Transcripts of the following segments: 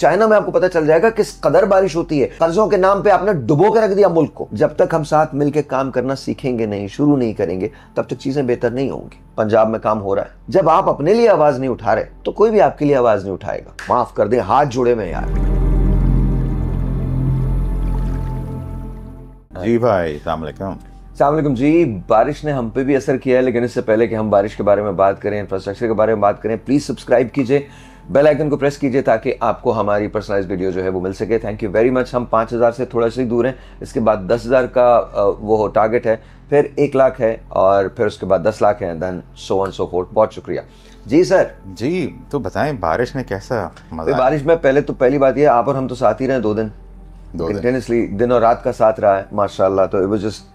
China में आपको पता चल जाएगा किस कदर बारिश होती है। कर्जों के नाम पे आपने डुबो के रख दिया मुल्क को। जब तक हम साथ मिलकर काम करना सीखेंगे नहीं, शुरू नहीं करेंगे, तब तक चीजें बेहतर नहीं होंगी। पंजाब में काम हो रहा है, जब आप अपने लिए आवाज नहीं उठा रहे तो कोई भी आपके लिए आवाज नहीं उठाएगा। माफ कर दें, हाथ जुड़े में यार। जी भाई, अस्सलाम वालेकुम जी। बारिश ने हम पे भी असर किया है, लेकिन इससे पहले कि हम बारिश के बारे में बात करें, इंफ्रास्ट्रक्चर के बारे में बात करें, प्लीज सब्सक्राइब कीजिए, बेल आइकन को प्रेस कीजिए ताकि आपको हमारी पर्सनलाइज्ड वीडियो जो है वो मिल सके। Thank you very much. हम 5000 से थोड़ा सा ही दूर हैं, इसके बाद 10,000 का वो टारगेट है, फिर 1 लाख है, और फिर उसके बाद 10 लाख है, then so on so forth. बहुत शुक्रिया जी सर। जी, तो बताएं बारिश ने कैसा मजा? बारिश में पहली बात ये, आप और हम तो साथ ही रहे 2 दिन कंटिन्यूसली, दिन और रात का साथ रहा है माशाल्लाह। तो इट वाज जस्ट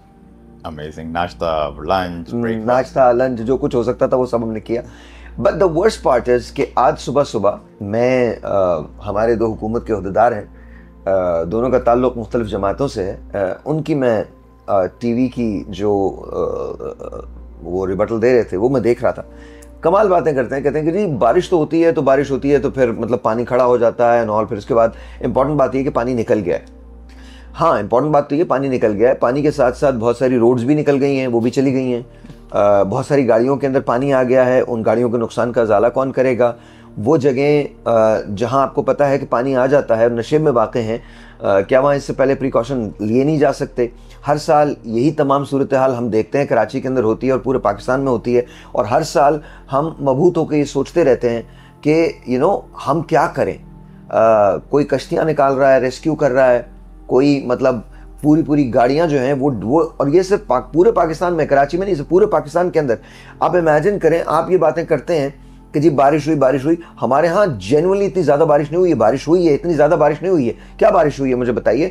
अमेजिंग। नाश्ता लंच जो कुछ हो सकता था वो सब हमने किया। But the worst part is कि आज सुबह मैं हमारे 2 हुकूमत के ओहदेदार हैं, दोनों का ताल्लुक मुख्तलिफ जमातों से है, उनकी मैं टीवी की जो वो रिबटल दे रहे थे वो मैं देख रहा था। कमाल बातें करते हैं, कहते हैं कि जी बारिश तो होती है तो फिर मतलब पानी खड़ा हो जाता है और फिर उसके बाद इंपॉर्टेंट बात ये कि पानी निकल गया है। हाँ, इंपॉर्टेंट बात तो ये पानी निकल गया है। पानी के साथ साथ बहुत सारी रोड्स भी निकल गई हैं, वो भी चली गई हैं। बहुत सारी गाड़ियों के अंदर पानी आ गया है, उन गाड़ियों के नुकसान का ज़ाला कौन करेगा? वो जगह जहां आपको पता है कि पानी आ जाता है, नशेब में वाक़ हैं, क्या वहाँ इससे पहले प्रिकॉशन लिए नहीं जा सकते? हर साल यही तमाम सूरत हाल हम देखते हैं, कराची के अंदर होती है और पूरे पाकिस्तान में होती है, और हर साल हम मबहूत होकर ये सोचते रहते हैं कि हम क्या करें। कोई कश्तियाँ निकाल रहा है, रेस्क्यू कर रहा है, कोई मतलब पूरी गाड़ियां जो हैं वो और ये सिर्फ पूरे पाकिस्तान में, कराची में नहीं, सिर्फ पूरे पाकिस्तान के अंदर। आप इमेजिन करें, आप ये बातें करते हैं कि जी बारिश हुई। हमारे यहाँ जेन्युइनली इतनी ज़्यादा बारिश नहीं हुई है। बारिश हुई है, इतनी ज़्यादा बारिश नहीं हुई है। क्या बारिश हुई है मुझे बताइए।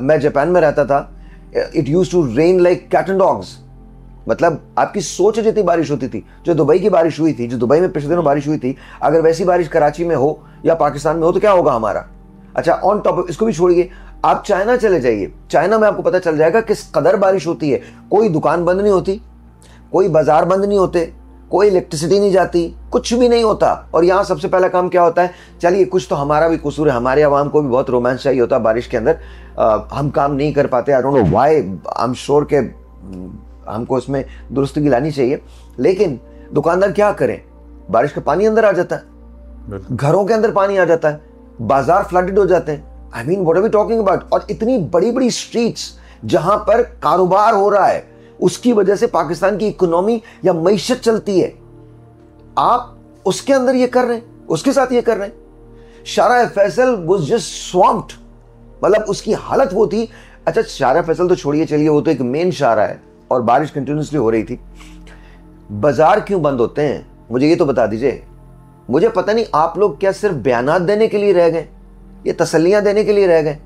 मैं जापान में रहता था, it used to rain like cat and dogs. मतलब आपकी सोच जितनी बारिश होती थी, जो दुबई की बारिश हुई थी, जो दुबई में पिछले दिनों बारिश हुई थी, अगर वैसी बारिश कराची में हो या पाकिस्तान में हो तो क्या होगा हमारा। अच्छा, ऑन टॉप इसको भी छोड़िए, आप चाइना चले जाइए, चाइना में आपको पता चल जाएगा किस कदर बारिश होती है। कोई दुकान बंद नहीं होती, कोई बाजार बंद नहीं होते, कोई इलेक्ट्रिसिटी नहीं जाती, कुछ भी नहीं होता। और यहाँ सबसे पहला काम क्या होता है? चलिए, कुछ तो हमारा भी कसूर है, हमारे अवाम को भी बहुत रोमांस चाहिए होता है बारिश के अंदर। हम काम नहीं कर पाते, I don't know why, I am sure के हमको इसमें दुरुस्ती लानी चाहिए। लेकिन दुकानदार क्या करें? बारिश का पानी अंदर आ जाता है, घरों के अंदर पानी आ जाता है, बाजार फ्लडेड हो जाते हैं। I mean what are we talking about? और इतनी बड़ी स्ट्रीट्स जहां पर कारोबार हो रहा है, उसकी वजह से पाकिस्तान की इकोनॉमी या मईशत चलती है, आप उसके अंदर ये कर रहे हैं, उसके साथ ये कर रहे हैं। शारा फैसल वाज जस्ट स्वैम्प्ड, मतलब उसकी हालत वो थी। अच्छा, शारा फैसल तो छोड़िए, चलिए, वो तो एक मेन शारा है और बारिश कंटिन्यूसली हो रही थी। बाजार क्यों बंद होते हैं मुझे ये तो बता दीजिए। मुझे पता नहीं आप लोग क्या सिर्फ बयानात देने के लिए रह गए, ये तसल्लियां देने के लिए रह गए?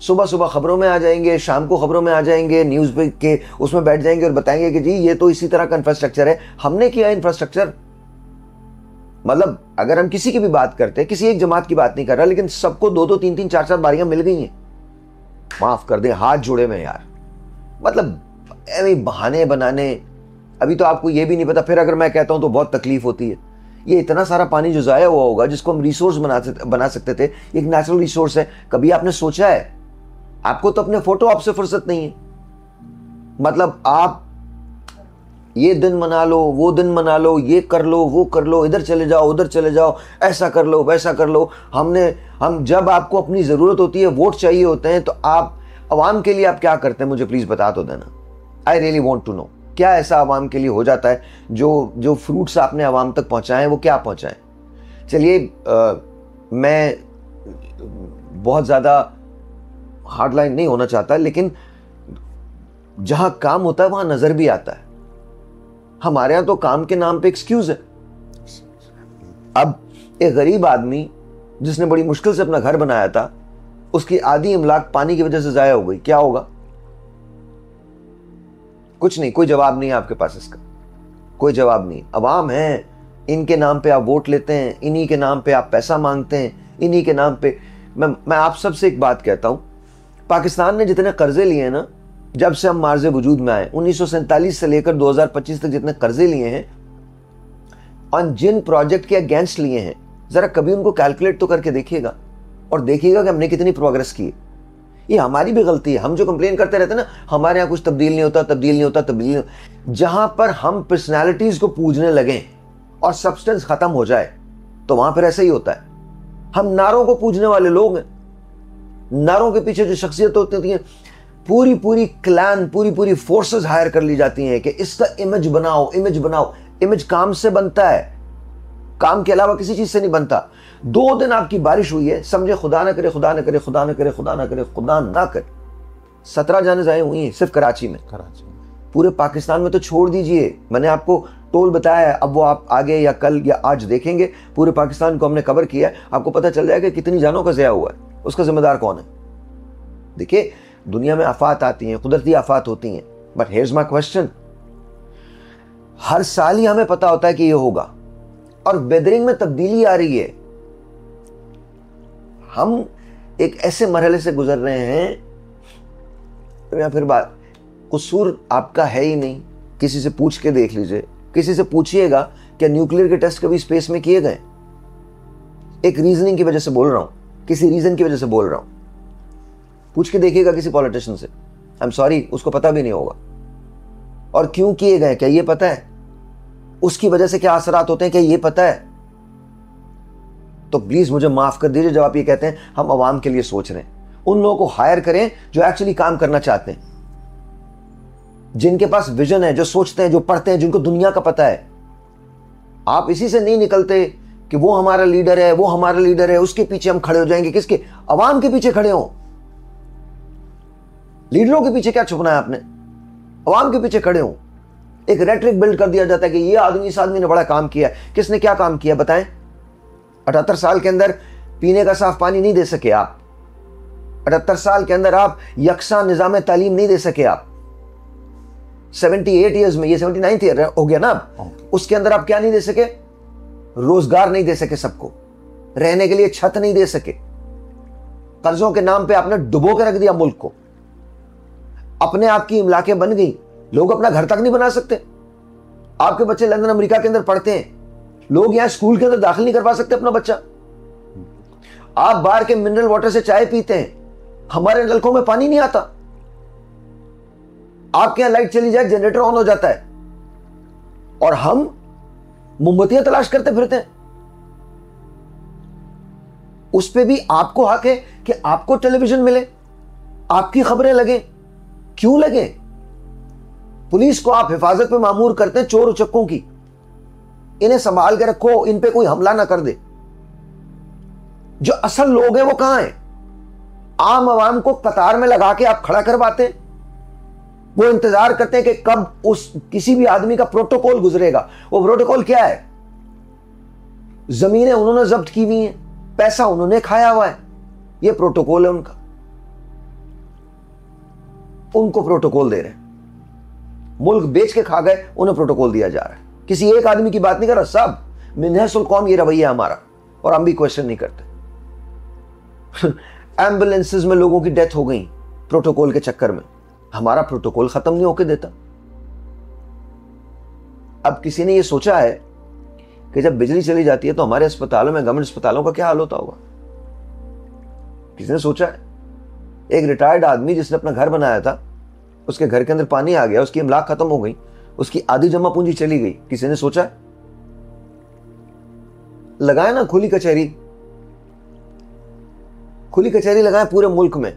सुबह खबरों में आ जाएंगे, शाम को खबरों में आ जाएंगे, न्यूज़ पे के उसमें बैठ जाएंगे और बताएंगे कि जी ये तो इसी तरह का इंफ्रास्ट्रक्चर है। हमने किया इंफ्रास्ट्रक्चर? मतलब अगर हम किसी की भी बात करते हैं, किसी एक जमात की बात नहीं कर रहा, लेकिन सबको 2-2, 3-3, 4-4 बारियां मिल गई हैं। माफ कर दें, हाथ जुड़े में यार। मतलब बहाने बनाने, अभी तो आपको ये भी नहीं पता, फिर अगर मैं कहता हूं तो बहुत तकलीफ होती है। ये इतना सारा पानी जो ज़ाया हुआ होगा, जिसको हम रिसोर्स बना सकते थे, एक नेचुरल रिसोर्स है, कभी आपने सोचा है? आपको तो अपने फोटो आपसे फुर्सत नहीं है। मतलब आप ये दिन मना लो, वो दिन मना लो, ये कर लो, वो कर लो, इधर चले जाओ, उधर चले जाओ, ऐसा कर लो, वैसा कर लो। हम जब आपको अपनी ज़रूरत होती है, वोट चाहिए होते हैं, तो आप अवाम के लिए आप क्या करते हैं? मुझे प्लीज़ बता दो देना। I really want to know, क्या ऐसा आवाम के लिए हो जाता है जो फ्रूट्स आपने आवाम तक पहुंचाए हैं, वो क्या पहुंचाएं? चलिए, मैं बहुत ज़्यादा हार्डलाइन नहीं होना चाहता, लेकिन जहां काम होता है वहां नज़र भी आता है। हमारे यहां तो काम के नाम पे एक्सक्यूज है। अब एक गरीब आदमी जिसने बड़ी मुश्किल से अपना घर बनाया था, उसकी आधी इमलाक पानी की वजह से ज़ाया हो गई, क्या होगा? कुछ नहीं, कोई जवाब नहीं है आपके पास इसका, कोई जवाब नहीं। अवाम है, इनके नाम पे आप वोट लेते हैं, इन्हीं के नाम पे आप पैसा मांगते हैं, इन्हीं के नाम पे। मैं आप सबसे एक बात कहता हूं, पाकिस्तान ने जितने कर्जे लिए हैं ना, जब से हम मार्ज़े वजूद में आए, 1947 से लेकर 2025 तक जितने कर्जे लिए हैं और जिन प्रोजेक्ट के अगेंस्ट लिए हैं, जरा कभी उनको कैलकुलेट तो करके देखिएगा। और देखिएगा कि हमने कितनी प्रोग्रेस की है। ये हमारी भी गलती है, हम जो कंप्लेन करते रहते हैं ना, हमारे यहाँ कुछ तब्दील नहीं होता, तब्दील नहीं होता, तब्दील नहीं होता। जहां पर हम पर्सनैलिटीज को पूजने लगें और सब्सटेंस खत्म हो जाए तो वहां पर ऐसा ही होता है। हम नारों को पूजने वाले लोग हैं, नारों के पीछे जो शख्सियत होती हैं, पूरी पूरी क्लैन, पूरी पूरी फोर्सेस हायर कर ली जाती हैं कि इसका इमेज बनाओ, इमेज बनाओ। इमेज काम से बनता है, काम के अलावा किसी चीज से नहीं बनता। 2 दिन आपकी बारिश हुई है, समझे खुदा ना करे, खुदा ना करे, खुदा ना करे, खुदा ना करे, खुदा ना करे, 17 जाने जाए हुई हैं सिर्फ कराची में। पूरे पाकिस्तान में तो छोड़ दीजिए, मैंने आपको टोल बताया है, अब वो आप आगे या कल या आज देखेंगे, पूरे पाकिस्तान को हमने कवर किया है, आपको पता चल जाएगा कितनी जानों का ज़या हुआ है, उसका जिम्मेदार कौन है। देखिए, दुनिया में आफात आती हैं, कुदरती आफात होती हैं, बट हियर्स माय क्वेश्चन, हर साल ही हमें पता होता है कि ये होगा और वेदरिंग में तब्दीली आ रही है। हम एक ऐसे मरहले से गुजर रहे हैं, तो या फिर बात कसूर आपका है ही नहीं। किसी से पूछ के देख लीजिए, किसी से पूछिएगा क्या न्यूक्लियर के टेस्ट कभी स्पेस में किए गए। एक रीजनिंग की वजह से बोल रहा हूं, किसी रीजन की वजह से बोल रहा हूं, पूछ के देखिएगा किसी पॉलिटिशियन से, आई एम सॉरी, उसको पता भी नहीं होगा। और क्यों किए गए क्या ये पता है, उसकी वजह से क्या असरात होते हैं क्या ये पता है। तो प्लीज मुझे माफ कर दीजिए जब आप ये कहते हैं हम आवाम के लिए सोच रहे हैं। उन लोगों को हायर करें जो एक्चुअली काम करना चाहते हैं, जिनके पास विजन है, जो सोचते हैं, जो पढ़ते हैं, जिनको दुनिया का पता है। आप इसी से नहीं निकलते कि वो हमारा लीडर है, वो हमारा लीडर है, उसके पीछे हम खड़े हो जाएंगे। किसके? अवाम के पीछे खड़े हो। लीडरों के पीछे क्या छुपना है आपने, अवाम के पीछे खड़े हो। एक रेटरिक बिल्ड कर दिया जाता है कि ये आदमी, इस आदमी ने बड़ा काम किया। किसने क्या काम किया बताएं? 78 साल के अंदर पीने का साफ पानी नहीं दे सके आप। 78 साल के अंदर आप यकसा निजाम तालीम नहीं दे सके आप। 78 ईयर्स में, ये 79th ईयर हो गया ना, उसके अंदर आप क्या नहीं दे सके? रोजगार नहीं दे सके सबको, रहने के लिए छत नहीं दे सके। कर्जों के नाम पे आपने डुबो के रख दिया मुल्क को। अपने आप की इमलाकें बन गई, लोग अपना घर तक नहीं बना सकते। आपके बच्चे लंदन अमेरिका के अंदर पढ़ते हैं, लोग यहां स्कूल के अंदर दाखिल नहीं करवा सकते अपना बच्चा। आप बाहर के मिनरल वाटर से चाय पीते हैं, हमारे नलकों में पानी नहीं आता। आपके यहां लाइट चली जाए, जनरेटर ऑन हो जाता है और हम मोमबत्तियां तलाश करते फिरते हैं। उस पे भी आपको हक है कि आपको टेलीविजन मिले, आपकी खबरें लगे। क्यों लगे? पुलिस को आप हिफाजत पे मामूर करते हैं चोर उचक्कों की, इन्हें संभाल के रखो, इन पे कोई हमला ना कर दे। जो असल लोग हैं वो कहां हैं? आम आवाम को कतार में लगा के आप खड़ा करवाते हैं। वो इंतजार करते हैं कि कब उस किसी भी आदमी का प्रोटोकॉल गुजरेगा। वो प्रोटोकॉल क्या है? जमीनें उन्होंने जब्त की हुई हैं, पैसा उन्होंने खाया हुआ है, ये प्रोटोकॉल है उनका। उनको प्रोटोकॉल दे रहे हैं, मुल्क बेच के खा गए, उन्हें प्रोटोकॉल दिया जा रहा है। किसी एक आदमी की बात नहीं कर रहा, सब मिन्हसुल कौम ये रवैया हमारा, और हम भी क्वेश्चन नहीं करते। एम्बुलेंसेस में लोगों की डेथ हो गई प्रोटोकॉल के चक्कर में, हमारा प्रोटोकॉल खत्म नहीं होके देता। अब किसी ने ये सोचा है कि जब बिजली चली जाती है तो हमारे अस्पतालों में, गवर्नमेंट अस्पतालों का क्या हाल होता होगा? किसी ने सोचा है? एक रिटायर्ड आदमी जिसने अपना घर बनाया था, उसके घर के अंदर पानी आ गया, उसकी इमलाक खत्म हो गई, उसकी आधी जमा पूंजी चली गई। किसी ने सोचा है? लगाए ना खुली कचहरी, खुली कचहरी लगाए पूरे मुल्क में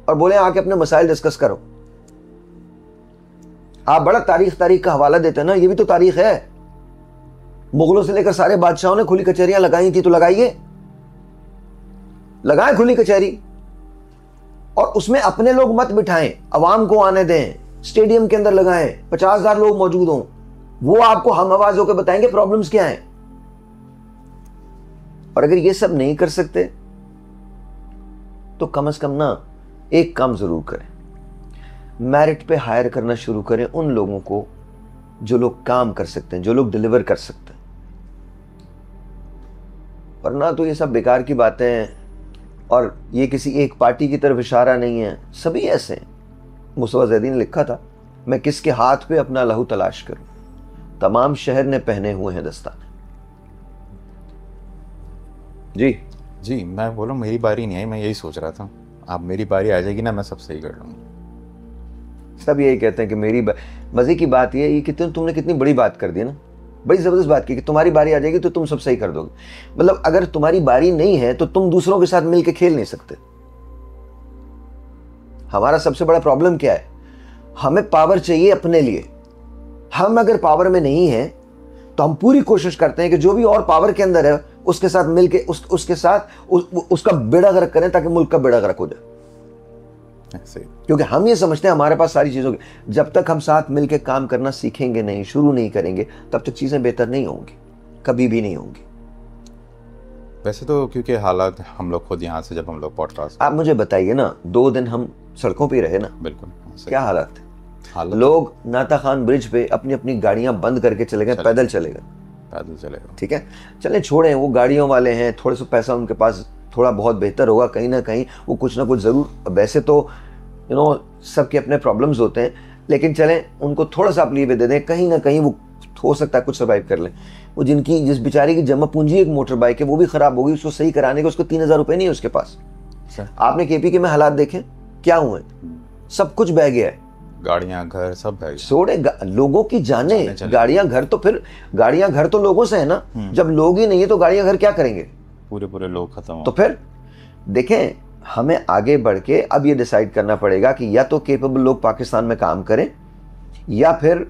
और बोले आके अपने मसाइल डिस्कस करो। आप बड़ा तारीख का हवाला देते हैं ना, ये भी तो तारीख है। मुगलों से लेकर सारे बादशाहों ने खुली कचहरियां लगाई थी, तो लगाइए, लगाए खुली कचहरी, और उसमें अपने लोग मत बिठाएं, अवाम को आने दें, स्टेडियम के अंदर लगाएं, 50,000 लोग मौजूद हों, वो आपको हम आवाज होकर बताएंगे प्रॉब्लम्स क्या हैं। और अगर ये सब नहीं कर सकते तो कम से कम ना एक काम जरूर करें, मेरिट पे हायर करना शुरू करें उन लोगों को जो लोग काम कर सकते हैं, जो लोग डिलीवर कर सकते हैं। वरना तो ये सब बेकार की बातें हैं, और ये किसी एक पार्टी की तरफ इशारा नहीं है, सभी ऐसे हैं। मुस्तफा ज़ैदी ने लिखा था, मैं किसके हाथ पे अपना लहू तलाश करूं, तमाम शहर ने पहने हुए हैं दस्ताने। जी जी मैं बोला मेरी बारी नहीं आई, मैं यही सोच रहा था अब मेरी बारी आ जाएगी ना, मैं सब सही कर लूँगा। सब यही कहते हैं कि मजे की बात ये है कि तुमने कितनी बड़ी बात कर दी ना, बड़ी जबरदस्त बात की कि तुम्हारी बारी आ जाएगी तो तुम सब सही कर दोगे। मतलब अगर तुम्हारी बारी नहीं है तो तुम दूसरों के साथ मिलकर खेल नहीं सकते। हमारा सबसे बड़ा प्रॉब्लम क्या है, हमें पावर चाहिए अपने लिए। हम अगर पावर में नहीं है तो हम पूरी कोशिश करते हैं कि जो भी और पावर के अंदर है उसके साथ मिलके उसके साथ उसका बेड़ा गर्क करें ताकि मुल्क का बेड़ा गर्क हो जाए। क्योंकि हम ये समझते हैं हमारे पास सारी चीजों की, जब तक हम साथ मिलके काम करना सीखेंगे नहीं, शुरू नहीं करेंगे, तब तक चीजें बेहतर नहीं होंगी, कभी भी नहीं होंगी। वैसे तो क्योंकि हालात हम लोग खुद यहाँ से जब हम लोग पॉडकास्ट, आप मुझे बताइए ना, 2 दिन हम सड़कों पे रहे ना, बिल्कुल क्या हालात थे? लोग नाता खान ब्रिज पे अपनी अपनी गाड़ियां बंद करके चले गए, पैदल चले गए। ठीक है, चले छोड़े, वो गाड़ियों वाले हैं, थोड़े सा पैसा उनके पास थोड़ा बहुत बेहतर होगा, कहीं ना कहीं वो कुछ ना कुछ जरूर, वैसे तो सबके अपने प्रॉब्लम्स होते हैं, लेकिन चलें उनको थोड़ा सा आप लीव दे दें, कहीं ना कहीं वो हो सकता है कुछ सर्वाइव कर लें। वो जिस बेचारे की जमा पूंजी एक मोटर बाइक है वो भी खराब होगी, उसको सही कराने के उसको 3000 रुपए नहीं है उसके पास। आपने केपी में हालात देखे क्या हुए, सब कुछ बह गया है, गाड़ियां घर सब बह गए, छोड़े लोगों की जाने, गाड़ियां घर तो फिर गाड़ियां घर तो लोगों से है ना, जब लोग ही नहीं है तो गाड़ियां घर क्या करेंगे, पूरे लोग खत्म। तो फिर देखें, हमें आगे बढ़ के अब ये डिसाइड करना पड़ेगा कि या तो केपेबल लोग पाकिस्तान में काम करें या फिर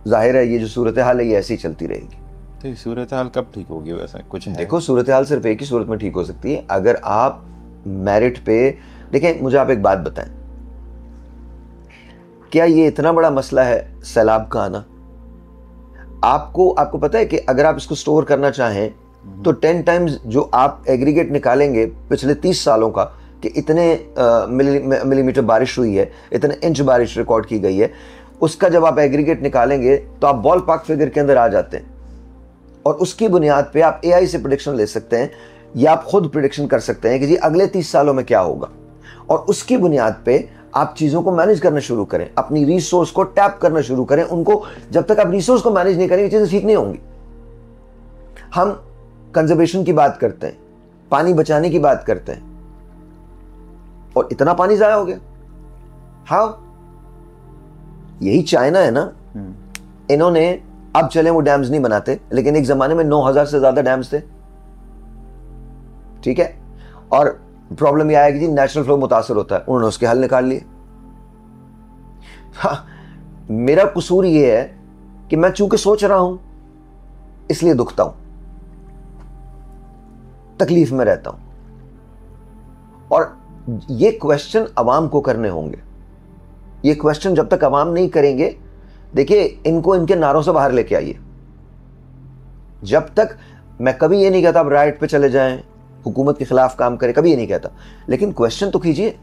जाहिर है ये जो सूरत हाल है ये ऐसी चलती रहेगी। तो सूरत हाल कब ठीक होगी? वैसे कुछ है? देखो, सूरत हाल सिर्फ एक ही सूरत में ठीक हो सकती है, अगर आप मेरिट पे देखें। मुझे आप एक बात बताएं, क्या ये इतना बड़ा मसला है सैलाब का आना? आपको पता है कि अगर आप इसको स्टोर करना चाहें तो 10 टाइम्स जो आप एग्रीगेट निकालेंगे पिछले 30 सालों का कि इतने मिलीमीटर बारिश हुई है, इतने इंच बारिश रिकॉर्ड की गई है, उसका जब आप एग्रीगेट निकालेंगे तो आप बॉल पार्क फिगर के अंदर आ जाते हैं, और उसकी बुनियाद पे आप एआई से प्रेडिक्शन ले सकते हैं या आप खुद प्रेडिक्शन कर सकते हैं कि जी अगले 30 सालों में क्या होगा, और उसकी बुनियाद पे आप चीजों को मैनेज करना शुरू करें, अपनी रिसोर्स को टैप करना शुरू करें उनको। जब तक आप रिसोर्स को मैनेज नहीं करेंगे चीजें ठीक नहीं होंगी। हम कंजर्वेशन की बात करते हैं, पानी बचाने की बात करते हैं, और इतना पानी जाया हो गया। हाउ? यही चाइना है ना, इन्होंने, अब चले वो डैम्स नहीं बनाते, लेकिन एक जमाने में 9000 से ज्यादा डैम्स थे, ठीक है, और प्रॉब्लम यह है कि जी नेचुरल फ्लो मुतासर होता है, उन्होंने उसके हल निकाल लिए। हाँ, मेरा कसूर यह है कि मैं चूंकि सोच रहा हूं इसलिए दुखता हूं, तकलीफ में रहता हूं, और ये क्वेश्चन अवाम को करने होंगे। ये क्वेश्चन जब तक अवाम नहीं करेंगे, देखिए इनको इनके नारों से बाहर लेके आइए। जब तक, मैं कभी ये नहीं कहता आप राइट पे चले जाएं, हुकूमत के खिलाफ काम करें, कभी ये नहीं कहता, लेकिन क्वेश्चन तो कीजिए।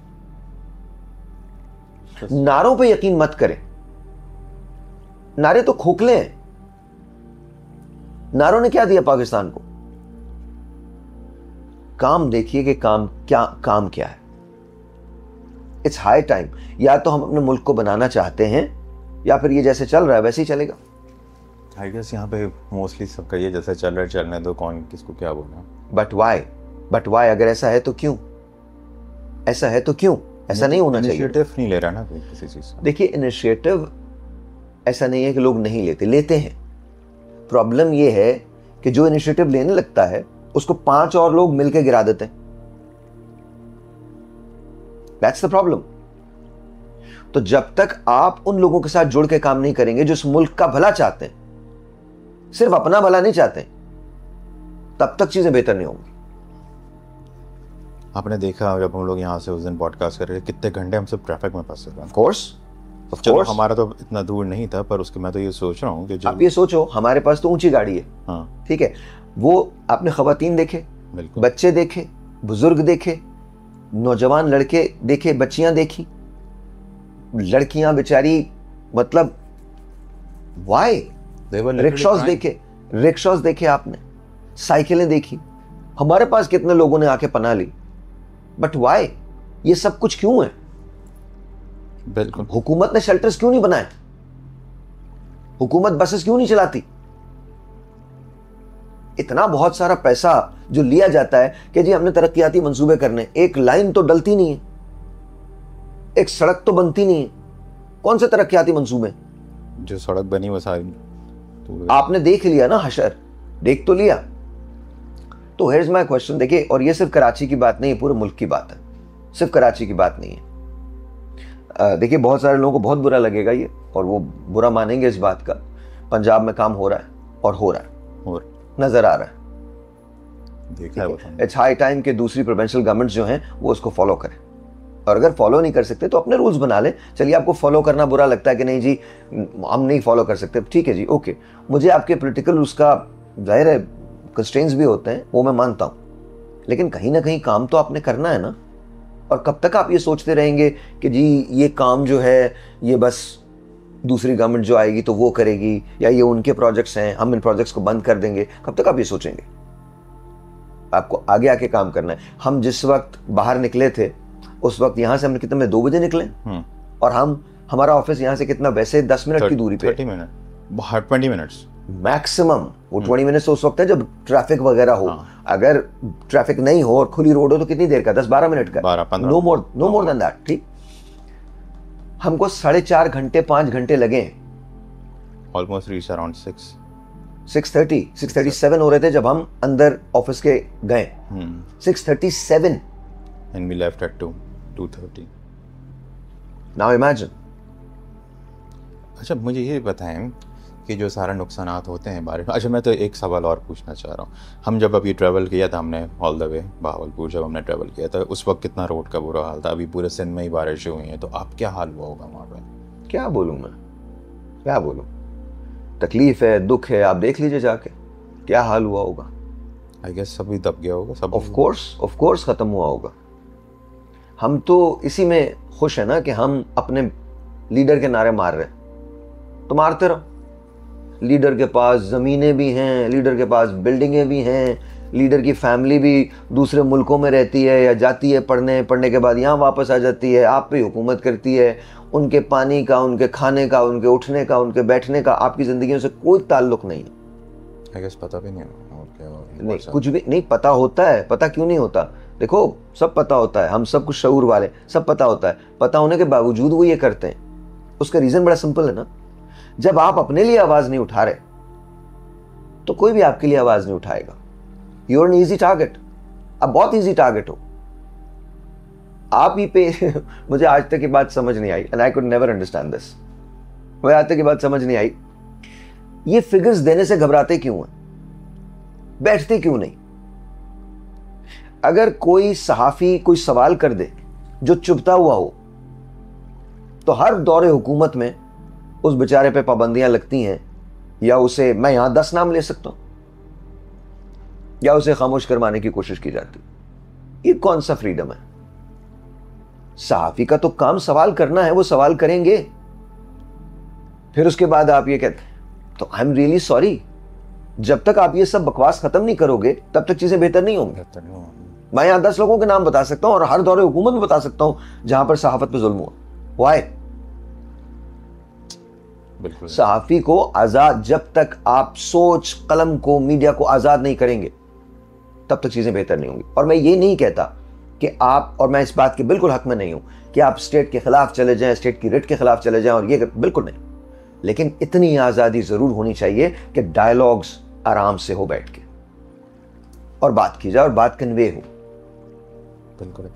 नारों पे यकीन मत करें, नारे तो खोखले हैं। नारों ने क्या दिया पाकिस्तान को? काम देखिए कि काम क्या है। इट्स हाई टाइम, या तो हम अपने मुल्क को बनाना चाहते हैं या फिर ये जैसे चल रहा है वैसे ही चलेगा। आई गेस यहाँ पे मोस्टली सबका ये जैसे चल रहा है चलने दो, कौन किसको क्या बोला। But why? अगर ऐसा है तो क्यों? ऐसा है तो क्यों? ऐसा नहीं होना चाहिए। इनिशिएटिव नहीं ले रहा ना कोई किसी चीज का। देखिए, इनिशिएटिव ऐसा नहीं है कि लोग नहीं लेते हैं। प्रॉब्लम ये है कि जो इनिशिएटिव लेने लगता है उसको 5 और लोग मिलकर गिरा देते हैं। That's the problem. तो जब तक आप उन लोगों के साथ जुड़ के काम नहीं करेंगे जो इस मुल्क का भला चाहते हैं, सिर्फ अपना भला नहीं चाहते, तब तक चीजें बेहतर नहीं होंगी। आपने देखा जब हम लोग यहाँ से उस दिन पॉडकास्ट कर रहे थे, कितने घंटे हम सब ट्रैफिक में फंसे थे। ऑफ कोर्स हमारा तो इतना दूर नहीं था, पर उसके मैं तो ये सोच रहा हूँ कि आप ये सोचो, हमारे पास तो ऊंची गाड़ी है, हाँ ठीक है, वो आपने खवातीन देखे, बच्चे देखे, बुजुर्ग देखे, नौजवान लड़के देखे, बच्चियां देखी, लड़कियां बेचारी, मतलब वाई, रिक्शास देखे आपने, साइकिलें देखी। हमारे पास कितने लोगों ने आके पनाह ली, बट वाई? ये सब कुछ क्यों है? बिल्कुल। हुकूमत ने शेल्टर्स क्यों नहीं बनाए? हुकूमत बसेस क्यों नहीं चलाती? इतना बहुत सारा पैसा जो लिया जाता है कि जी हमने तरक्याती मंसूबे करने, एक लाइन तो डलती नहीं है, एक सड़क तो बनती नहीं है, कौन से तरक्याती मंसूबे? जो सड़क बनी वो सारी तो आपने देख लिया ना हशर, देख तो लिया। तो हियर्स माय क्वेश्चन, देखिए, और ये सिर्फ कराची की बात नहीं है, पूरे मुल्क की बात है, सिर्फ कराची की बात नहीं है। देखिए बहुत सारे लोगों को बहुत बुरा लगेगा ये, और वो बुरा मानेंगे इस बात का। पंजाब में काम हो रहा है और हो रहा है और नजर आ रहा है, देखा है वो तो। इट्स हाई टाइम कि दूसरी प्रोविंशियल गवर्नमेंट जो हैं वो उसको फॉलो करें, और अगर फॉलो नहीं कर सकते तो अपने रूल्स बना लें। चलिए आपको फॉलो करना बुरा लगता है कि नहीं जी हम नहीं फॉलो कर सकते, ठीक है जी, ओके, मुझे आपके पॉलिटिकल उसका जाहिर है कंस्ट्रेंट्स भी होते हैं, वो मैं मानता हूँ, लेकिन कहीं ना कहीं काम तो आपने करना है ना। और कब तक आप ये सोचते रहेंगे कि जी ये काम जो है ये बस दूसरी गवर्नमेंट जो आएगी तो वो करेगी, या ये उनके प्रोजेक्ट्स हैं हम इन प्रोजेक्ट्स को बंद कर देंगे? कब तक आप ये सोचेंगे? आपको आगे आके काम करना है। हम जिस वक्त बाहर निकले थे उस वक्त यहाँ से हमने कितने 2 बजे निकले, और हमारा ऑफिस यहाँ से कितना, वैसे 10 मिनट की दूरी पे, 30 मिनट, 20 मिनट्स मैक्सिमम। वो 20 मिनट तो उस वक्त है जब ट्रैफिक वगैरह हो। हाँ। अगर ट्रैफिक नहीं हो और खुली रोड हो तो कितनी देर का, 10-12 मिनट का, 12-15 नो मोर देन दैट। ठीक, हमको 4.5 घंटे 5 घंटे लगे, ऑलमोस्ट रीच अराउंड 6:37 हो रहे थे जब हम अंदर ऑफिस के गए। 6:37 and we left at 2:30. Now imagine. अच्छा मुझे ये बताएं कि जो सारा नुकसानात होते हैं बारिश में, अच्छा मैं तो एक सवाल और पूछना चाह रहा हूँ। हम जब अभी ट्रैवल किया था, हमने ऑल द वे बहावलपुर जब हमने ट्रैवल किया था, उस वक्त कितना रोड का बुरा हाल था। अभी पूरे सिंध में ही बारिशें हुई हैं, तो आप क्या हाल हुआ होगा वहाँ पे? क्या बोलूँ मैं, क्या बोलूँ, तकलीफ है, दुख है, आप देख लीजिए जाके क्या हाल हुआ होगा। आई गेस सभी दब गया होगा सब। ऑफ कोर्स खत्म हुआ होगा। हम तो इसी में खुश है ना कि हम अपने लीडर के नारे मार रहे, तो मारते रहो। लीडर के पास ज़मीनें भी हैं, लीडर के पास बिल्डिंगें भी हैं, लीडर की फैमिली भी दूसरे मुल्कों में रहती है या जाती है पढ़ने के बाद यहाँ वापस आ जाती है, आप पे हुकूमत करती है। उनके पानी का, उनके खाने का, उनके उठने का, उनके बैठने का आपकी ज़िंदगी से कोई ताल्लुक नहीं है। आई गेस पता भी नहीं होगा और क्या होगा। नहीं, कुछ भी नहीं पता होता है। पता क्यों नहीं होता? देखो सब पता होता है, हम सब कुछ शऊर वाले, सब पता होता है। पता होने के बावजूद वो ये करते हैं, उसका रीज़न बड़ा सिंपल है ना। जब आप अपने लिए आवाज़ नहीं उठा रहे तो कोई भी आपके लिए आवाज़ नहीं उठाएगा। You are an easy target, आप बहुत ईजी टारगेट हो। आप ही पे मुझे आज तक की बात समझ नहीं आई, and I could never understand this. मुझे आज तक की बात समझ नहीं आई, ये फिगर्स देने से घबराते क्यों हैं, बैठते क्यों नहीं? अगर कोई सहाफ़ी कोई सवाल कर दे जो चुभता हुआ हो, तो हर दौरे हुकूमत में उस बेचारे पे पाबंदियां लगती हैं, या उसे, मैं यहां 10 नाम ले सकता हूं, या उसे खामोश करवाने की कोशिश की जाती। ये कौन सा फ्रीडम है? सहाफ़ी का तो काम सवाल करना है, वो सवाल करेंगे। फिर उसके बाद आप ये कहते, तो आई एम रियली सॉरी, जब तक आप ये सब बकवास खत्म नहीं करोगे तब तक चीजें बेहतर नहीं होंगी। मैं यहां 10 लोगों के नाम बता सकता हूं और हर दौरे हुकूमत में बता सकता हूं जहां पर सहाफत पे जुल्म हुआ। वाई? सहाफी को आजाद, जब तक आप सोच कलम को, मीडिया को आजाद नहीं करेंगे तब तक चीजें बेहतर नहीं होंगी। और मैं ये नहीं कहता कि आप, और मैं इस बात के बिल्कुल हक में नहीं हूं कि आप स्टेट के खिलाफ चले जाएं, स्टेट की रिट के खिलाफ चले जाएं, और ये बिल्कुल नहीं। लेकिन इतनी आजादी जरूर होनी चाहिए कि डायलॉग्स आराम से हो, बैठ के और बात की जाए और बात कन्वे हो। बिल्कुल।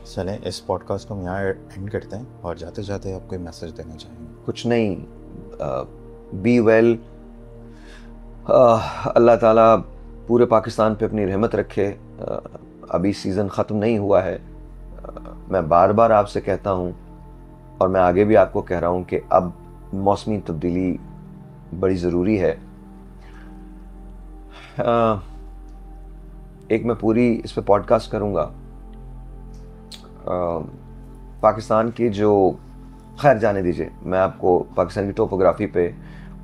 चलें इस पॉडकास्ट को हम यहाँ एंड करते हैं, और जाते जाते आप कोई मैसेज देना चाहेंगे? कुछ नहीं, बी वेल, अल्लाह ताला पूरे पाकिस्तान पे अपनी रहमत रखे। अभी सीज़न ख़त्म नहीं हुआ है। मैं बार बार आपसे कहता हूँ, और मैं आगे भी आपको कह रहा हूँ कि अब मौसमी तब्दीली बड़ी ज़रूरी है। एक मैं पूरी इस पे पॉडकास्ट करूँगा। पाकिस्तान की जो, खैर जाने दीजिए, मैं आपको पाकिस्तान की टोपोग्राफी पे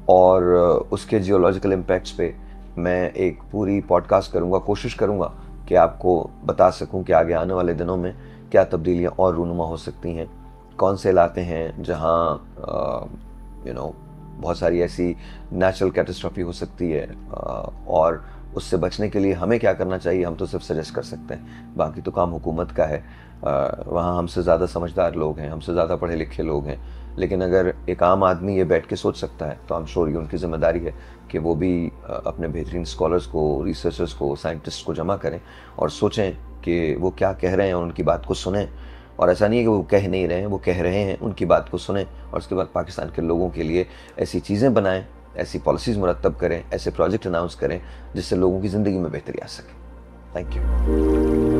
और उसके जियोलॉजिकल इम्पैक्ट्स पे मैं एक पूरी पॉडकास्ट करूँगा। कोशिश करूँगा कि आपको बता सकूँ कि आगे आने वाले दिनों में क्या तब्दीलियाँ और रूनुमा हो सकती हैं, कौन से इलाके हैं जहाँ बहुत सारी ऐसी नेचुरल कैटास्ट्रॉफी हो सकती है, और उससे बचने के लिए हमें क्या करना चाहिए, हम तो सिर्फ सजेस्ट कर सकते हैं, बाकी तो काम हुकूमत का है। वहाँ हमसे ज़्यादा समझदार लोग हैं, हमसे ज़्यादा पढ़े लिखे लोग हैं, लेकिन अगर एक आम आदमी ये बैठ के सोच सकता है तो आई एम श्योर ये उनकी ज़िम्मेदारी है कि वो भी अपने बेहतरीन स्कॉलर्स को, रिसर्चर्स को, साइंटिस्ट को जमा करें और सोचें कि वो क्या कह रहे हैं और उनकी बात को सुनें। और ऐसा नहीं है कि वो कह नहीं रहे हैं, वो कह रहे हैं, उनकी बात को सुनें और उसके बाद पाकिस्तान के लोगों के लिए ऐसी चीज़ें बनाएं, ऐसी पॉलिसीज़ मुरतब करें, ऐसे प्रोजेक्ट अनाउंस करें जिससे लोगों की ज़िंदगी में बेहतरी आ सके। Thank you.